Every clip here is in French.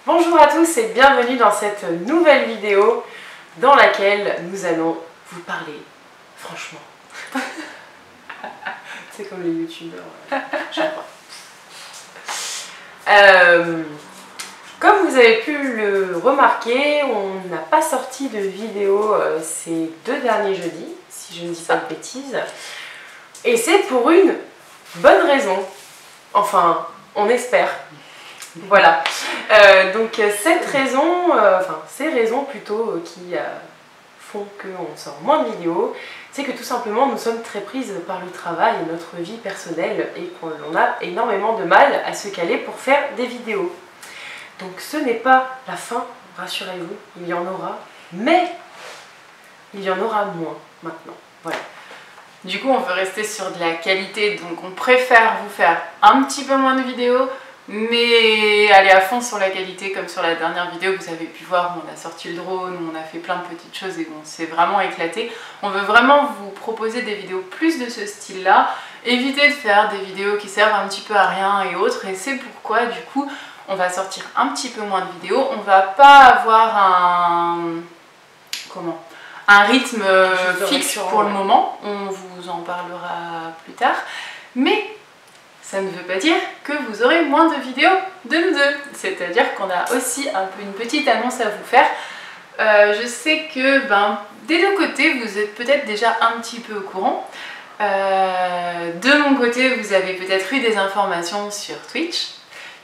Bonjour à tous et bienvenue dans cette nouvelle vidéo dans laquelle nous allons vous parler franchement. C'est comme les youtubeurs, je crois. Comme vous avez pu le remarquer, on n'a pas sorti de vidéo ces 2 derniers jeudis, si je ne dis pas de bêtises. Et c'est pour une bonne raison. Enfin, on espère. Voilà. Donc cette raison, ces raisons plutôt qui font qu'on sort moins de vidéos, c'est que tout simplement nous sommes très prises par le travail et notre vie personnelle et qu'on a énormément de mal à se caler pour faire des vidéos. Donc ce n'est pas la fin, rassurez-vous, il y en aura, mais il y en aura moins maintenant. Voilà. Du coup, on veut rester sur de la qualité, donc on préfère vous faire un petit peu moins de vidéos, mais aller à fond sur la qualité, comme sur la dernière vidéo que vous avez pu voir, où on a sorti le drone, où on a fait plein de petites choses et où on s'est vraiment éclaté. On veut vraiment vous proposer des vidéos plus de ce style-là, éviter de faire des vidéos qui servent un petit peu à rien et autres, et c'est pourquoi, du coup, on va sortir un petit peu moins de vidéos. On va pas avoir un rythme fixe pour le moment, on vous en parlera plus tard, mais ça ne veut pas dire que vous aurez moins de vidéos de nous deux, c'est-à-dire qu'on a aussi un peu une petite annonce à vous faire. Je sais que des deux côtés vous êtes peut-être déjà un petit peu au courant. De mon côté vous avez peut-être eu des informations sur Twitch,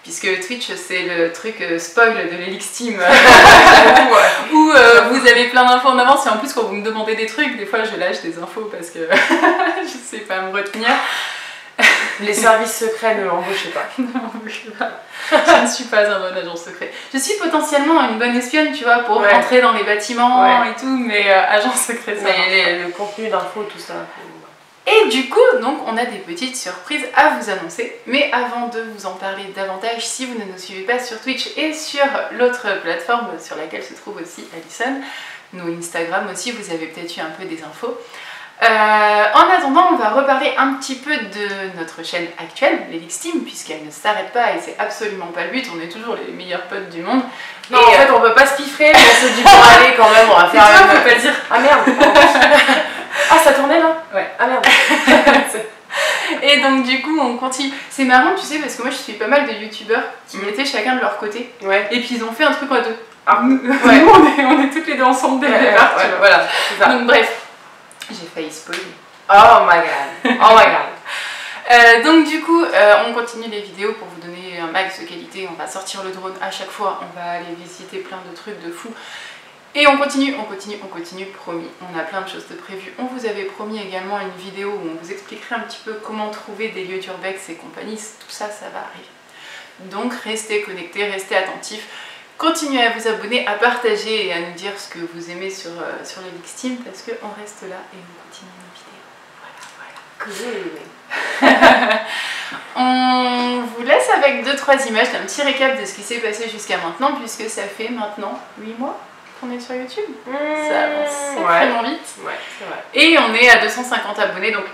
puisque Twitch c'est le truc spoil de l'Helix Team où vous avez plein d'infos en avance, et en plus quand vous me demandez des trucs, des fois je lâche des infos parce que je sais pas me retenir. Les services secrets, ne l'embauchez pas. Ne l'embauchez pas. Je ne suis pas un bon agent secret. Je suis potentiellement une bonne espionne, tu vois, pour rentrer dans les bâtiments et tout, mais agent secret, ça mais le contenu d'infos, tout ça. Et du coup, donc, on a des petites surprises à vous annoncer. Mais avant de vous en parler davantage, si vous ne nous suivez pas sur Twitch et sur l'autre plateforme sur laquelle se trouve aussi Alison, nos Instagram aussi, vous avez peut-être eu un peu des infos. En attendant, on va reparler un petit peu de notre chaîne actuelle, l'Helix Team, puisqu'elle ne s'arrête pas et c'est absolument pas le but, on est toujours les meilleurs potes du monde. Non, en fait, on peut pas se piffrer, mais on se dit bon, allez, quand même, on va faire ça, faut pas le dire. Ah merde. Ah, ça tournait là? Ouais. Ah merde. Et donc, du coup, on continue. C'est marrant, tu sais, parce que moi, je suis pas mal de youtubeurs qui étaient chacun de leur côté. Ouais. Et puis, ils ont fait un truc à deux. Ah. Nous, on est toutes les deux ensemble dès le départ, tu vois. Voilà, c'est ça. Donc, bref. J'ai failli spoiler. Oh my god. Oh my god. Donc du coup, on continue les vidéos pour vous donner un max de qualité. On va sortir le drone à chaque fois. On va aller visiter plein de trucs de fou. Et on continue, promis. On a plein de choses de prévues. On vous avait promis également une vidéo où on vous expliquerait un petit peu comment trouver des lieux d'urbex et compagnie. Tout ça, ça va arriver. Donc restez connectés, restez attentifs. Continuez à vous abonner, à partager et à nous dire ce que vous aimez sur l'Helix Team, parce qu'on reste là et on continue nos vidéos. Voilà. On vous laisse avec 2-3 images d'un petit récap de ce qui s'est passé jusqu'à maintenant, puisque ça fait maintenant 8 mois qu'on est sur YouTube. Ça avance vraiment vite. Ouais, c'est vrai. Et on est à 250 abonnés, donc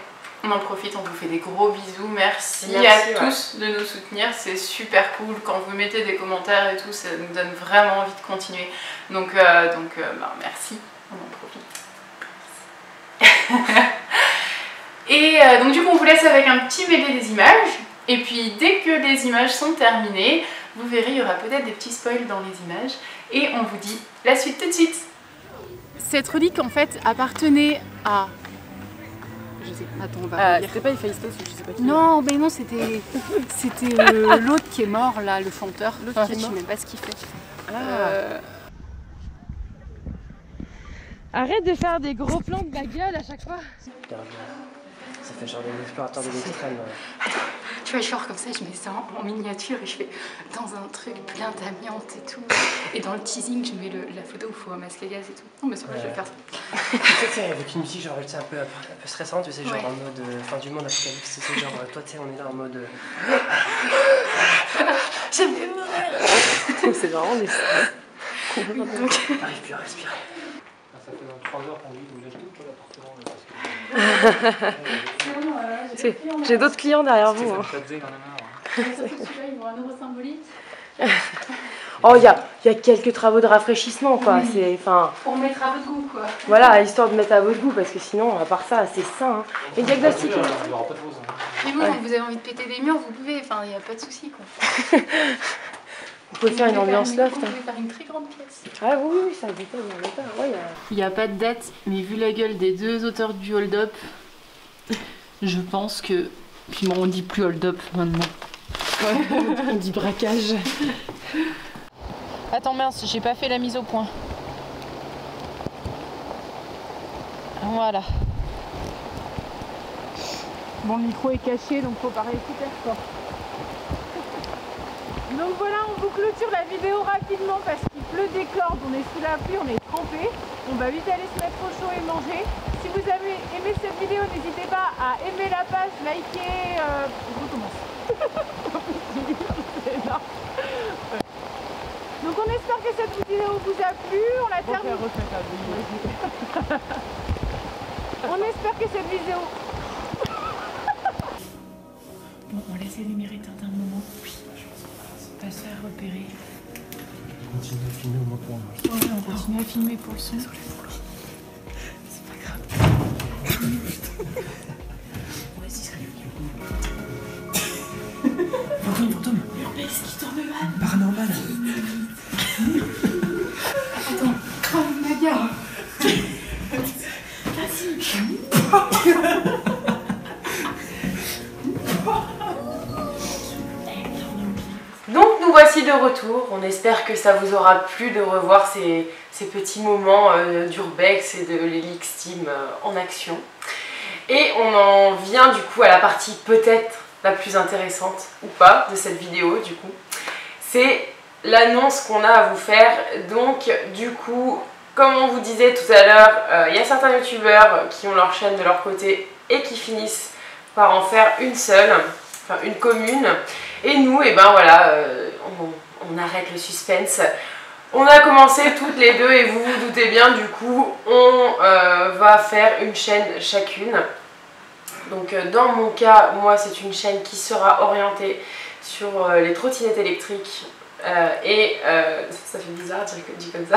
on en profite, on vous fait des gros bisous. Merci à tous de nous soutenir, c'est super cool. Quand vous mettez des commentaires et tout, ça nous donne vraiment envie de continuer. Donc merci, on en profite. Et donc du coup, on vous laisse avec un petit mêlé des images. Et puis dès que les images sont terminées, vous verrez, il y aura peut-être des petits spoils dans les images. Et on vous dit la suite tout de suite. Cette relique, en fait, appartenait à... Je sais, attends, on va c'était pas Héphaïstos, je sais pas qui. Non, mais non, c'était l'autre qui est mort, là, le chanteur. En fait, je sais même pas ce qu'il fait. Arrête de faire des gros plans de ma gueule à chaque fois. Regarde, ça fait genre des explorateurs de l'extrême. Attends, tu vois, genre comme ça, je mets ça en miniature et je fais dans un truc plein d'amiante et tout. Et dans le teasing, je mets la photo où il faut un masque à gaz et tout. Non, mais c'est vrai, je vais faire ça. Tu sais, avec une musique genre un peu stressante, tu sais, genre en mode fin du monde apocalypse, tu sais, genre toi, tu sais, on est là en mode. J'aime bien mourir. C'est vraiment des stress. Donc... J'arrive plus à respirer. Ça fait dans 3 heures qu'on vit, vous êtes tout l'appartement. J'ai d'autres clients derrière vous. Ça me fait quand même. Celui-là, ils vont un euro symbolique. Oh, il y a quelques travaux de rafraîchissement, quoi. Oui. C'est, enfin, Pour mettre à votre goût, quoi. voilà, histoire de mettre à votre goût, parce que sinon, à part ça, c'est sain. Hein. Et diagnostic. Il n'y aura pas de pause. Mais vous, Ouais. quand vous avez envie de péter des murs, vous pouvez, enfin, il n'y a pas de souci, quoi. Vous pouvez faire une ambiance loft. Vous pouvez faire une très grande pièce. Ah oui, oui, ça détaille, on détaille. Ouais, Il n'y a pas de date, mais vu la gueule des deux auteurs du hold-up, je pense que. Puis bon, on dit plus hold-up maintenant. On dit braquage. Attends, mince, j'ai pas fait la mise au point. Voilà. Bon, le micro est caché, donc faut parler super fort. Donc voilà, on vous clôture la vidéo rapidement parce qu'il pleut des cordes, on est sous la pluie, on est trempé. On va vite aller se mettre au chaud et manger. Si vous avez aimé cette vidéo, n'hésitez pas à aimer la page, liker. Je recommence. C'est énorme. Donc on espère que cette vidéo vous a plu. On la termine. On espère que cette vidéo. Bon, on laisse les lumières éteintes un moment. Oui. On va se faire repérer. Continue à filmer au moins pour moi. Ouais, on continue à filmer pour le son. C'est pas grave. Vas-y, salut. Fantôme. Urbex qui tourne mal. Paranormal. Attends, crame ma gare. Vas-y. Donc nous voici de retour, on espère que ça vous aura plu de revoir ces petits moments d'Urbex et de l'Helix Team en action. Et on en vient du coup à la partie peut-être la plus intéressante ou pas de cette vidéo du coup. C'est l'annonce qu'on a à vous faire. Donc du coup, comme on vous disait tout à l'heure, il y a certains youtubeurs qui ont leur chaîne de leur côté et qui finissent par en faire une seule, enfin une commune. Et nous, et ben voilà, on arrête le suspense. On a commencé toutes les deux et vous vous doutez bien, du coup, on va faire une chaîne chacune. Donc dans mon cas, moi c'est une chaîne qui sera orientée sur les trottinettes électriques. Ça fait bizarre dit comme ça.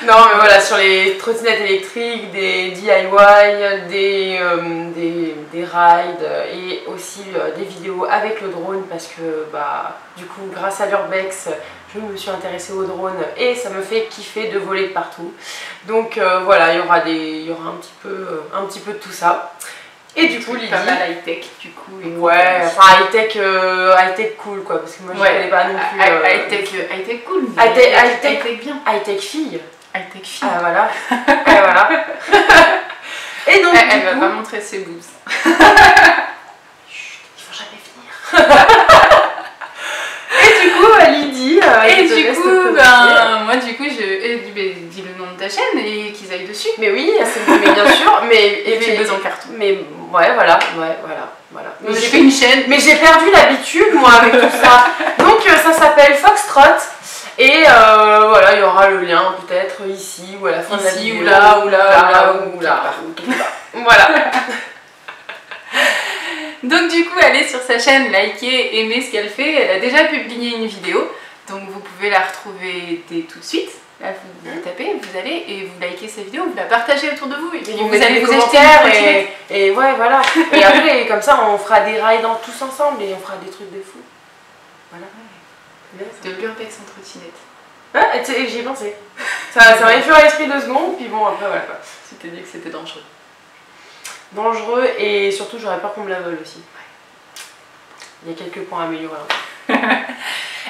Non mais voilà, sur les trottinettes électriques, des DIY, des rides et aussi des vidéos avec le drone parce que bah du coup grâce à l'Urbex je me suis intéressée au drone et ça me fait kiffer de voler de partout. Donc voilà, il y aura un petit peu de tout ça. Et du coup, Lydie. Pas mal high-tech, du coup. Ouais, enfin high-tech cool quoi, parce que moi je connais pas non plus. High-tech cool. High-tech bien. High-tech fille. High-tech fille. Ah voilà. Et voilà. Et donc, elle va pas montrer ses boobs. Chut, il faut jamais finir. Et du coup, Lydie. Moi du coup, dis le nom de ta chaîne et qu'ils aillent dessus. Mais oui, mais bien sûr, mais YouTubeuse en carton. Mais ouais, voilà. Mais j'ai fait une chaîne. Mais j'ai perdu l'habitude moi avec tout ça. Donc ça s'appelle Foxtrot. Et voilà, il y aura le lien peut-être ici ou à la fin de la vidéo. Ou là. Voilà. Donc du coup, allez sur sa chaîne, likez, aimez ce qu'elle fait. Elle a déjà publié une vidéo, donc vous pouvez la retrouver dès tout de suite. Là, vous tapez, vous allez et vous likez cette vidéo, vous la partagez autour de vous. Et puis vous allez vous acheter et ouais, voilà. Et après, comme ça, on fera des rides tous ensemble et on fera des trucs de fou. Voilà. De l'Urbex en trottinette. Ah, j'y ai pensé. Ça m'a fait à l'esprit 2 secondes, puis bon, après, voilà quoi. Tu t'es dit que c'était dangereux. Dangereux et surtout, j'aurais peur qu'on me la vole aussi. Il y a quelques points à améliorer.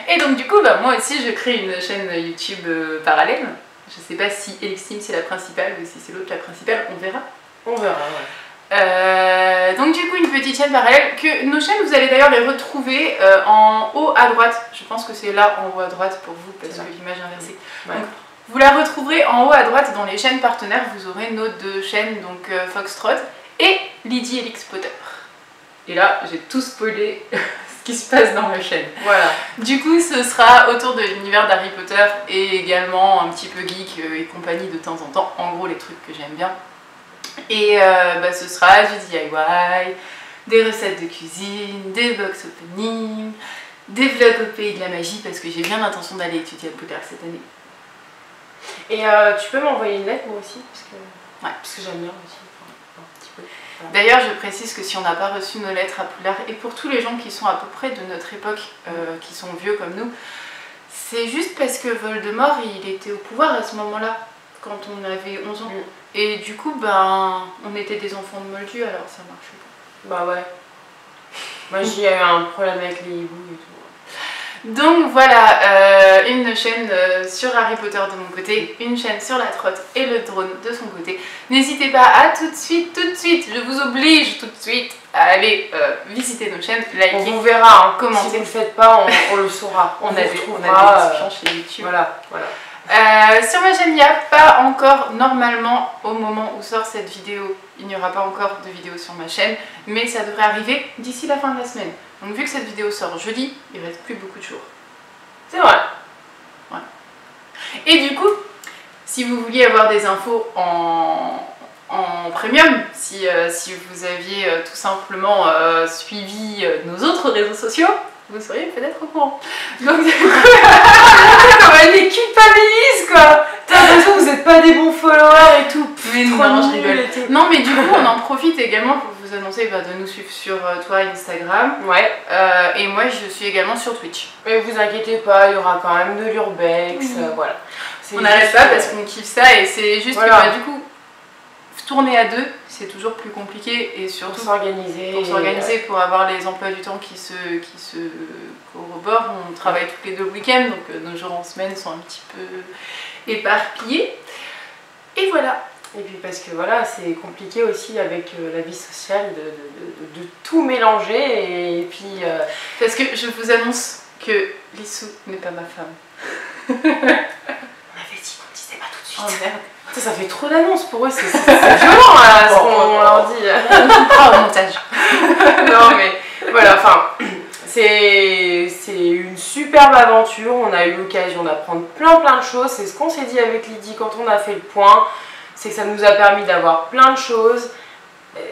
Et donc, du coup, moi aussi, je crée une chaîne YouTube parallèle. Je sais pas si Helix Team c'est la principale ou si c'est l'autre la principale, on verra. On verra, ouais. Donc du coup une petite chaîne parallèle, que nos chaînes vous allez d'ailleurs les retrouver en haut à droite, je pense que c'est là en haut à droite pour vous parce que l'image est inversée. Ouais. Donc, vous la retrouverez en haut à droite dans les chaînes partenaires, vous aurez nos 2 chaînes, donc Foxtrot et Lydie Helix Potter. Et là j'ai tout spoilé ce qui se passe dans ma chaîne. Voilà. Du coup ce sera autour de l'univers d'Harry Potter et également un petit peu geek et compagnie de temps en temps, en gros les trucs que j'aime bien. Et ce sera du DIY, des recettes de cuisine, des box opening, des vlogs au pays de la magie parce que j'ai bien l'intention d'aller étudier à Poudlard cette année. Et tu peux m'envoyer une lettre moi aussi parce que j'aime bien aussi. Un petit peu. Voilà. D'ailleurs, je précise que si on n'a pas reçu nos lettres à Poudlard, et pour tous les gens qui sont à peu près de notre époque, qui sont vieux comme nous, c'est juste parce que Voldemort, il était au pouvoir à ce moment-là, quand on avait 11 ans. Et du coup, ben, on était des enfants de Moldu, alors ça marchait pas. Bah ouais. Moi, j'ai eu un problème avec les hiboux et tout. Donc voilà, une chaîne sur Harry Potter de mon côté, une chaîne sur la trotte et le drone de son côté. N'hésitez pas à tout de suite, je vous oblige tout de suite à aller visiter nos chaînes, liker, on vous verra, hein. Commenter. Si vous ne le faites pas, on le saura. On a des espions chez YouTube. Voilà. Sur ma chaîne, il n'y a pas encore, normalement, au moment où sort cette vidéo, il n'y aura pas encore de vidéo sur ma chaîne, mais ça devrait arriver d'ici la fin de la semaine. Donc vu que cette vidéo sort jeudi, il reste plus beaucoup de jours. C'est vrai. Ouais. Et du coup, si vous vouliez avoir des infos en premium, si vous aviez tout simplement suivi nos autres réseaux sociaux, vous seriez peut-être au courant. Donc du coup, elle les culpabilise quoi. T'as l'impression que vous n'êtes pas des bons followers et tout. Mais non, je rigole. Non, mais du coup, on en profite également pour vous annoncer de nous suivre sur toi Instagram. Ouais. Et moi, je suis également sur Twitch. Mais vous inquiétez pas, il y aura quand même de l'urbex. Voilà. On n'arrête pas parce qu'on kiffe ça et c'est juste que du coup, tourner à deux, c'est toujours plus compliqué et surtout pour s'organiser, pour avoir les emplois du temps qui se corroborent. On travaille tous les 2 week-ends, donc nos jours en semaine sont un petit peu éparpillés. Et voilà. Et puis parce que voilà, c'est compliqué aussi avec la vie sociale de tout mélanger et puis... Parce que je vous annonce que Lissou n'est pas ma femme. On avait dit qu'on disait pas tout de suite. Oh merde. Ça fait trop d'annonces pour eux, c'est violent là, ce qu'on leur dit. On coupera au montage. Non mais voilà, enfin, c'est une superbe aventure, on a eu l'occasion d'apprendre plein de choses, c'est ce qu'on s'est dit avec Lydie quand on a fait le point, c'est que ça nous a permis d'avoir plein de choses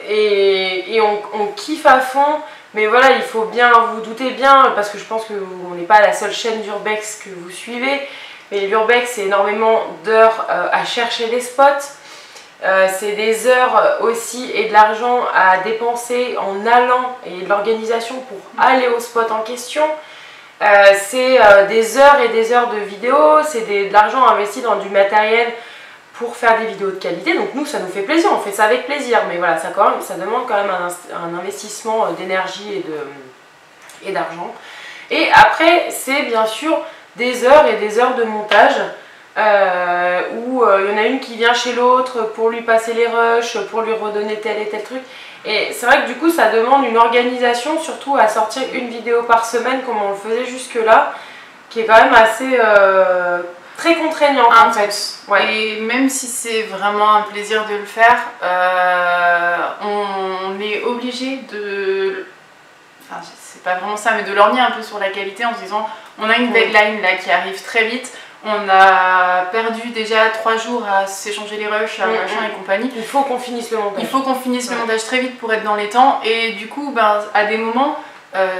et on kiffe à fond. Mais voilà, il faut bien, vous doutez bien, parce que je pense qu'on n'est pas la seule chaîne d'urbex que vous suivez. Mais l'urbex, c'est énormément d'heures à chercher les spots. C'est des heures aussi et de l'argent à dépenser en allant et de l'organisation pour aller au spot en question. C'est des heures et des heures de vidéos. C'est de l'argent investi dans du matériel pour faire des vidéos de qualité. Donc nous, ça nous fait plaisir. On fait ça avec plaisir. Mais voilà, ça demande quand même un investissement d'énergie et d'argent. Et après, c'est bien sûr... des heures et des heures de montage où il y en a une qui vient chez l'autre pour lui passer les rushs, pour lui redonner tel et tel truc. Et c'est vrai que du coup ça demande une organisation, surtout à sortir une vidéo par semaine comme on le faisait jusque là, qui est quand même assez très contraignant en fait. Ouais. Et même si c'est vraiment un plaisir de le faire, on est obligé de... Enfin, c'est pas vraiment ça, mais de lorgner un peu sur la qualité en se disant on a une deadline là qui arrive très vite, on a perdu déjà 3 jours à s'échanger les rushs, à machin et compagnie. Il faut qu'on finisse le montage. Il faut qu'on finisse le montage très vite pour être dans les temps et du coup, à des moments,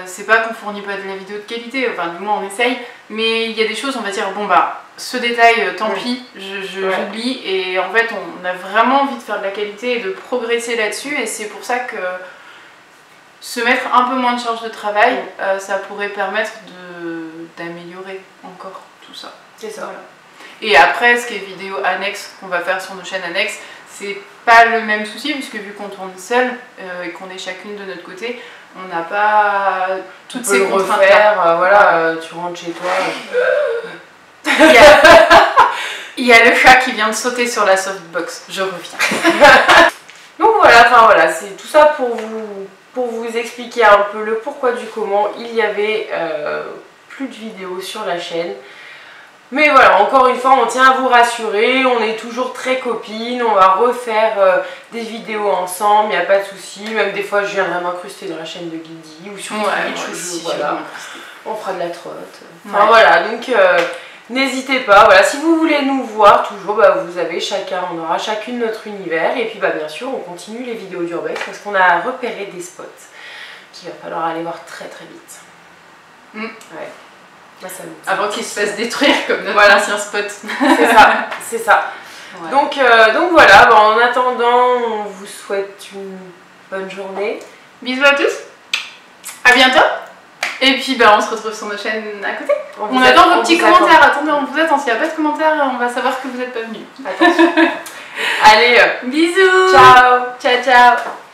c'est pas qu'on fournit pas de la vidéo de qualité, enfin du moins on essaye, mais il y a des choses, on va dire ce détail, tant pis, j'oublie et en fait on a vraiment envie de faire de la qualité et de progresser là-dessus et c'est pour ça que se mettre un peu moins de charge de travail, ça pourrait permettre d'améliorer encore tout ça. C'est ça. Voilà. Et après, ce qui est vidéo annexe qu'on va faire sur nos chaînes annexes, c'est pas le même souci, puisque vu qu'on tourne seul et qu'on est chacune de notre côté, on n'a pas toutes ces contraintes-là. Voilà, tu rentres chez toi. Il y a le chat qui vient de sauter sur la softbox, je reviens. Donc voilà, c'est tout ça pour vous expliquer un peu le pourquoi du comment. Il y avait plus de vidéos sur la chaîne. Mais voilà, encore une fois, on tient à vous rassurer, on est toujours très copines, on va refaire des vidéos ensemble, il n'y a pas de souci. Même des fois, je viendrai m'incruster dans la chaîne de Guidi ou sur Twitch, voilà. On fera de la trotte. Enfin voilà, donc n'hésitez pas. Voilà, si vous voulez nous voir, toujours, vous avez on aura chacune notre univers. Et puis bien sûr, on continue les vidéos d'urbex parce qu'on a repéré des spots qu'il va falloir aller voir très très vite. Ouais. Moi, avant qu'il se fasse détruire comme notre ancien spot. C'est ça, c'est ça. Ouais. Donc voilà, bon, en attendant, on vous souhaite une bonne journée. Bisous à tous, à bientôt. Et puis on se retrouve sur nos chaînes à côté. On attend vos petits commentaires. Attendez, on vous attend. S'il n'y a pas de commentaires, on va savoir que vous n'êtes pas venus. Attention. Allez, bisous. Ciao. Ciao, ciao.